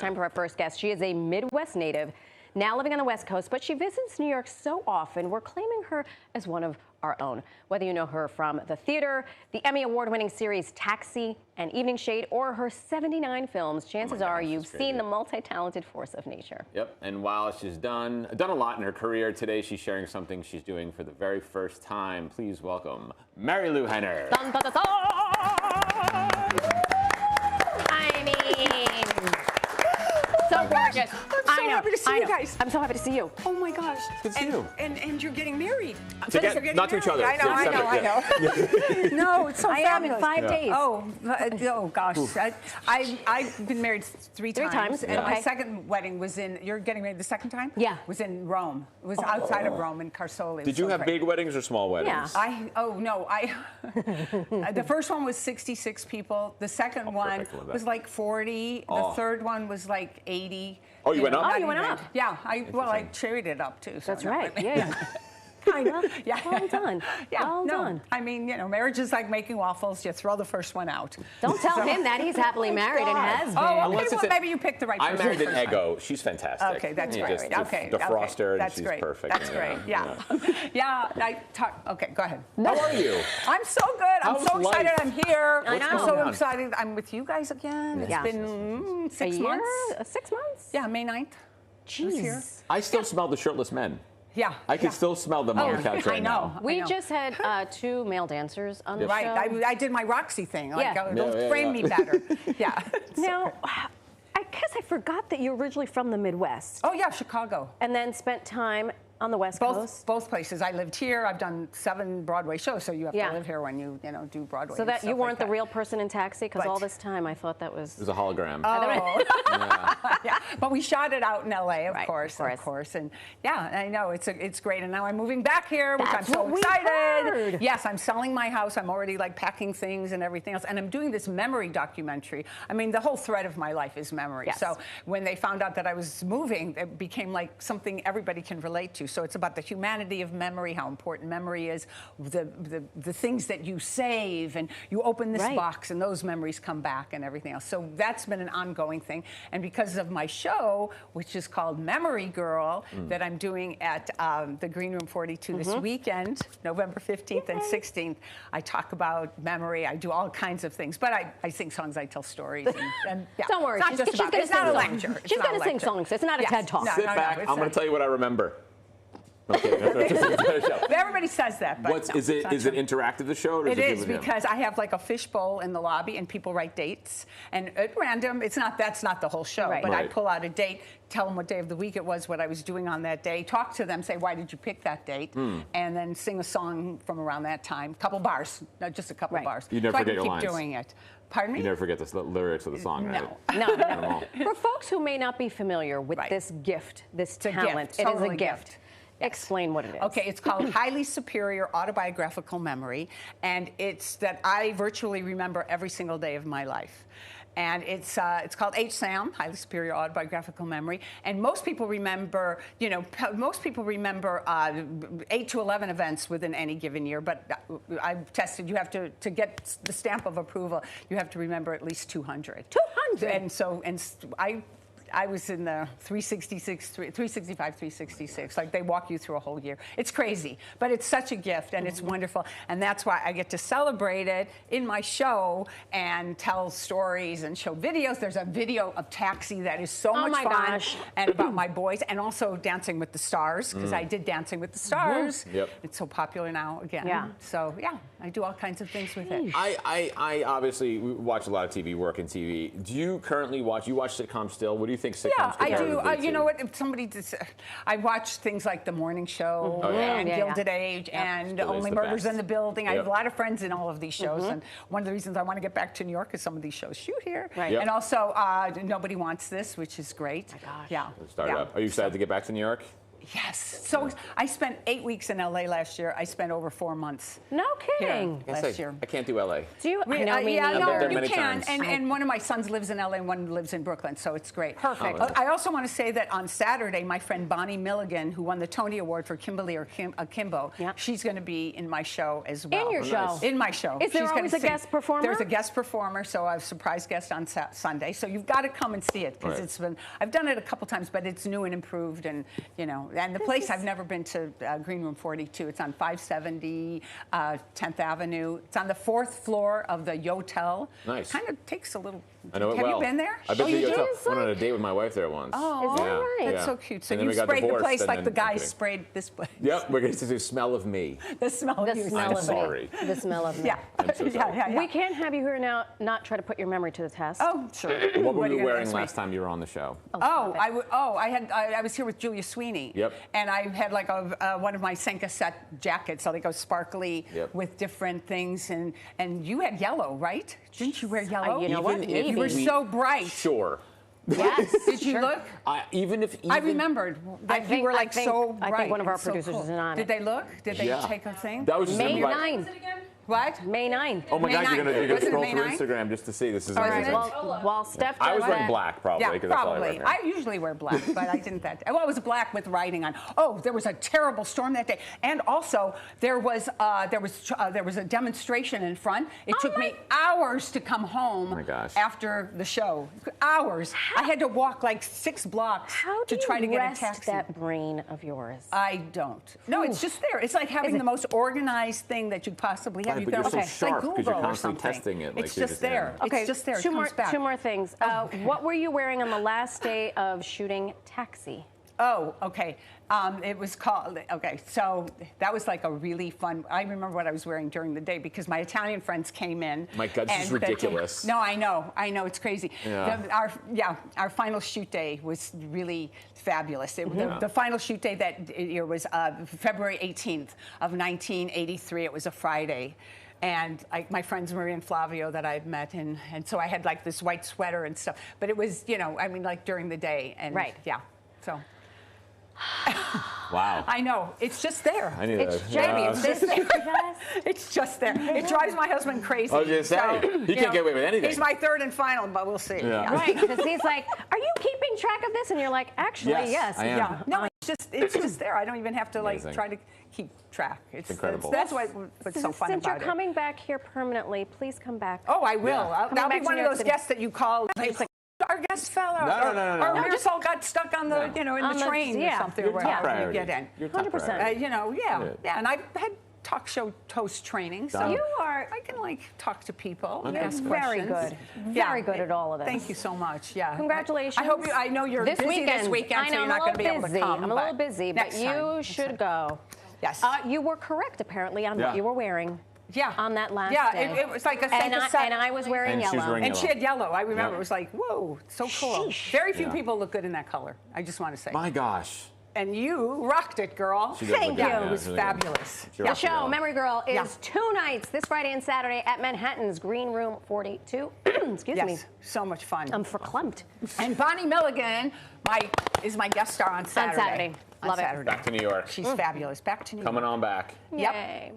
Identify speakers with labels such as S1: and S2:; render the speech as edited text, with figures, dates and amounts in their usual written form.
S1: It's time for our first guest. She is a Midwest native, now living on the West Coast, but she visits New York so often, we're claiming her as one of our own. Whether you know her from the theater, the Emmy Award-winning series Taxi and Evening Shade, or her 79 films, chances are you've seen the multi-talented force of nature.
S2: Yep, and while she's done a lot in her career, today she's sharing something she's doing for the very first time. Please welcome Marilu Henner.
S1: Dun, dun, dun, dun. I mean, so gorgeous.
S3: I'm so happy to see you guys.
S1: I'm so happy to see you.
S3: Oh my gosh.
S2: Good to see you.
S3: And you're getting married.
S2: Not to each other.
S3: I know. No, it's so
S1: I am in 5 days.
S3: Oh gosh. I've been married three times. And my second wedding was in, you're getting married the second time?
S1: Yeah.
S3: Was in Rome. It was outside of Rome in Carsoli.
S2: Did you have big weddings or small weddings?
S1: Yeah.
S3: The first one was 66 people. The second one was like 40. The third one was like 80.
S2: Oh, you went up?
S1: Oh, you went up.
S3: Yeah, I traded it up too. So
S1: That's right. Yeah. Kind of.
S3: Yeah.
S1: Well done.
S3: Yeah.
S1: Well done.
S3: I mean, marriage is like making waffles. You throw the first one out.
S1: Don't tell him that. He's happily married and has been.
S3: Oh, okay. Well, maybe you picked the right person.
S2: I married an Eggo. She's fantastic.
S3: Okay, that's great.
S2: Okay. Defrost her, and she's
S3: great.
S2: perfect.
S3: That's great. Yeah. Okay, go ahead.
S2: How are you?
S3: I'm so good. I'm so excited I'm here.
S1: I know.
S3: I'm so excited I'm with you guys again. It's
S1: Yeah.
S3: been 6 months.
S1: 6 months?
S3: Yeah, May 9th.
S1: Jeez.
S2: I still smell the shirtless men.
S3: Yeah.
S2: I can still smell them on the couch right now.
S1: We just had 2 male dancers on the show.
S3: Right. I did my Roxy thing. Like,
S1: Yeah.
S3: don't frame me better. Yeah.
S1: Now, I guess I forgot that you're originally from the Midwest.
S3: Oh, yeah, Chicago.
S1: And then spent time on the West Coast.
S3: Both places. I lived here. I've done 7 Broadway shows, so you have
S1: Yeah.
S3: to live here when you do Broadway.
S1: So that you weren't the
S3: like
S1: real person in Taxi, because
S3: But-
S1: all this time I thought that was.
S2: It was a hologram.
S3: Oh.
S2: Yeah.
S3: Yeah, but we shot it out in LA, of
S1: Right,
S3: course,
S1: of course.
S3: and yeah, I know it's great. And now I'm moving back here, which
S1: That's
S3: I'm so
S1: what we
S3: excited.
S1: heard.
S3: Yes, I'm selling my house. I'm already like packing things and everything else, and I'm doing this memory documentary. I mean, the whole thread of my life is memory.
S1: Yes.
S3: So when they found out that I was moving, it became like something everybody can relate to. So it's about the humanity of memory, how important memory is, the things that you save, and you open this box, and those memories come back, and everything else. So that's been an ongoing thing, and because of my show, which is called Memory Girl, that I'm doing at the Green Room 42 this weekend, November 15th and 16th, I talk about memory. I do all kinds of things, but I sing songs, I tell stories, and yeah.
S1: Don't worry,
S3: it's not just about, it's not a lecture.
S1: She's going to sing songs. It's not a TED Talk.
S2: Sit back. I'm going to tell you what I remember. Okay.
S3: Everybody says that, but
S2: is it interactive, the show? Or
S3: it is, because I have like a fishbowl in the lobby, and people write dates, and at random. That's not the whole show, but I pull out a date, tell them what day of the week it was, what I was doing on that day, talk to them, say why did you pick that date, and then sing a song from around that time. Couple bars, not just a couple bars.
S2: You never forget your
S3: keep
S2: lines.
S3: Doing it. Pardon me?
S2: You never forget the lyrics of the song, right?
S1: No. For folks who may not be familiar with this gift, this talent, it is a gift. Explain what it is.
S3: Okay, it's called Highly Superior Autobiographical Memory, and it's that I virtually remember every single day of my life. And it's called HSAM, Highly Superior Autobiographical Memory. And most people remember, 8 to 11 events within any given year. But I've tested, you have to get the stamp of approval, you have to remember at least 200.
S1: 200?
S3: And I was in the 365, 366. Like, they walk you through a whole year. It's crazy, but it's such a gift, and it's wonderful. And that's why I get to celebrate it in my show and tell stories and show videos. There's a video of Taxi that is so much fun, and about my boys, and also Dancing with the Stars, because I did Dancing with the Stars.
S2: Yep.
S3: It's so popular now again.
S1: Yeah.
S3: So yeah, I do all kinds of things with it.
S2: I obviously watch a lot of TV, work in TV. Do you currently watch sitcoms still? What do you think sitcoms
S3: I do.
S2: comparatively
S3: You
S2: to?
S3: know what? If somebody I watch things like The Morning Show and Gilded Age and Only Murders in the Building. I have a lot of friends in all of these shows, and one of the reasons I want to get back to New York is some of these shows shoot here. And also Nobody Wants This, which is great.
S1: My gosh.
S3: Yeah.
S2: Start up. Are you excited to get back to New York?
S3: Yes. So I spent 8 weeks in LA last year. I spent over 4 months.
S1: No kidding.
S3: Last year.
S2: I can't do LA.
S1: Do you? I know, me
S3: yeah,
S1: neither.
S3: no,
S2: there
S3: you
S2: many
S3: can.
S2: times.
S3: And one of my sons lives in LA and one lives in Brooklyn, so it's great.
S1: Perfect.
S3: I also want to say that on Saturday, my friend Bonnie Milligan, who won the Tony Award for Kimberly or Kimbo,
S1: Yeah.
S3: she's going to be in my show as well.
S1: In your show?
S2: nice.
S3: In my show.
S1: Is there
S3: She's gonna
S1: always a
S3: sing.
S1: guest performer?
S3: There's a guest performer, so I have a surprise guest on Sunday. So you've got to come and see it because
S2: Right.
S3: it's been. I've done it a couple times, but it's new and improved, and and the place I've never been to, Green Room 42. It's on 570 10th Avenue. It's on the 4th floor of the Yotel.
S2: Nice.
S3: Kind of takes a little.
S2: I know it
S3: Have
S2: well.
S3: you been there?
S2: I've been to
S1: you
S2: the
S1: did?
S2: hotel.
S1: It's
S2: Went on a
S1: like-
S2: date with my wife there once.
S3: Oh,
S1: Is that right?
S3: That's so cute. So
S2: And then
S3: you
S2: we got
S3: sprayed the
S2: divorced,
S3: place
S2: and
S3: like
S2: then-
S3: the guys
S2: okay.
S3: sprayed this place.
S2: Yep, we're going to do smell of me.
S3: The smell
S1: The
S3: of you.
S1: smell
S2: I'm
S1: of
S2: sorry.
S1: me. The smell of me.
S3: Yeah.
S2: I'm so sorry.
S3: yeah.
S1: We can't have you here now not try to put your memory to the test.
S3: Oh, sure.
S2: What were
S3: are
S2: you
S3: gonna
S2: wearing
S3: ask me?
S2: last time you were on the show?
S3: Oh, I was here with Julia Sweeney.
S2: Yep.
S3: And I had like one of my Senka set jackets, so they go sparkly
S2: Yep.
S3: with different things, and you had yellow, right? Didn't you wear yellow?
S1: you know what?
S2: Even if
S1: Maybe.
S3: You were so bright.
S2: Sure.
S1: Yes.
S3: Did you look?
S2: Even if
S3: I remembered that you were like so bright.
S1: I think one of our
S3: and so
S1: producers
S3: cool.
S1: is in on
S3: Did
S1: it.
S3: they look? Did they
S2: Yeah.
S3: take a thing?
S2: that was just
S1: May
S2: everybody-
S1: 9th.
S3: What?
S1: May 9th.
S2: Oh my
S3: May
S2: God, you're
S3: 9th.
S2: gonna
S3: Was it
S2: scroll
S3: May
S2: through
S3: 9th?
S2: Instagram just to see. This is
S3: All right.
S2: amazing.
S1: While Steph
S2: I was
S1: does
S2: wearing
S1: that-
S2: black probably.
S3: Yeah,
S2: 'cause that's all I
S3: probably.
S2: wear.
S3: I usually wear black, but I didn't that. Well, it was black with writing on. Oh, there was a terrible storm that day, and also there was a demonstration in front. It took me hours to come home
S2: my gosh.
S3: after the show. Hours. I had to walk like 6 blocks
S1: How do
S3: to try
S1: you
S3: to get a
S1: rest
S3: taxi.
S1: that brain of yours?
S3: I don't. No, it's just there. It's like having the most organized thing that you possibly have.
S2: Right,
S3: You
S2: but
S3: can
S2: you're so
S3: almost like
S2: sharp 'cause you're
S3: Google or
S2: constantly
S3: something.
S2: testing it, like
S3: It's
S2: you're
S3: just
S2: just- yeah.
S3: there.
S1: Okay,
S3: It's just there. It
S1: two
S3: comes back.
S1: more things. What were you wearing on the last day of shooting Taxi?
S3: Oh, okay. It was called, okay, so that was like a really fun, I remember what I was wearing during the day because my Italian friends came in.
S2: My God, this is
S3: and they came-
S2: ridiculous.
S3: No, I know, it's crazy.
S2: Yeah.
S3: Our final shoot day was really fabulous. The final shoot day that year was February 18th of 1983. It was a Friday. And my friends Marie and Flavio that I've met, and so I had like this white sweater and stuff. But it was, like during the day. And
S1: Right.
S3: Yeah, so.
S2: Wow.
S3: I know. It's just there.
S2: I need
S1: It's
S2: that.
S3: Jamie,
S2: Yeah.
S3: it's just there. It's just there. It drives my husband crazy.
S2: I was gonna say, he can't get away with anything.
S3: He's my third and final, but we'll see.
S2: Yeah.
S1: Right, because he's like, "Are you keeping track of this?" And you're like, "Actually,
S2: Yes, I am.
S3: Yeah. No, it's just there. I don't even have to
S2: Amazing.
S3: try to keep track. It's
S2: incredible.
S3: That's what's so fun
S1: Since
S3: about
S1: you're coming back here permanently, please come back.
S3: it. Oh, I will.
S2: Yeah.
S3: That'll
S1: back
S3: be
S1: to
S3: one
S1: New
S3: of
S1: York
S3: those
S1: City.
S3: guests that you call. It's like, our guest fell out.
S2: No.
S3: Or
S2: No,
S3: Marisol got stuck on the, in
S1: On
S3: the
S1: the-
S3: train or
S1: yeah.
S3: something.
S2: Your
S3: or
S2: top
S3: wherever you
S2: priority.
S3: get in.
S2: Your top
S1: 100%.
S2: priority.
S3: Yeah. And I've had talk show host training, so
S2: Done.
S1: You are-
S3: I can like talk to people and
S2: Okay.
S3: ask
S1: Very
S3: questions.
S1: good. Very good at all of this.
S3: Thank you so much. Yeah.
S1: Congratulations.
S3: I hope you. I know you're
S1: This
S3: busy
S1: weekend.
S3: this weekend,
S1: I know,
S3: so you're
S1: I'm
S3: not
S1: a
S3: going to be
S1: little
S3: able to
S1: busy.
S3: come.
S1: I'm a little busy, but
S3: next time.
S1: you
S3: Next
S1: should
S3: time.
S1: go.
S3: Yes.
S1: You were correct, apparently, on
S2: Yeah.
S1: what you were wearing.
S3: Yeah.
S1: On that last
S3: yeah,
S1: day.
S3: it was like a
S1: and
S3: Senka set.
S1: I was wearing
S2: And she was
S1: yellow.
S2: wearing
S3: And she had yellow. I remember
S2: Yeah.
S3: it was like, whoa, so cool.
S1: Sheesh.
S3: Very few
S2: Yeah.
S3: people look good in that color. I just want to say.
S2: My gosh.
S3: And you rocked it, girl.
S2: She did look
S1: Thank
S2: good.
S1: you.
S2: Yeah,
S3: It was
S2: really good.
S3: fabulous.
S2: She
S1: The
S2: rocked it
S1: show,
S2: well.
S1: Memory Girl, is
S3: Yeah.
S1: 2 nights, this Friday and Saturday at Manhattan's Green Room 42. Excuse me.
S3: Yes, so much fun.
S1: I'm verklempt.
S3: And Bonnie Milligan is my guest star on Saturday.
S1: Saturday. Love it.
S3: Saturday.
S2: Back to New York.
S3: She's fabulous. Back to New York.
S2: Coming on back.
S3: Yep.
S1: Yay.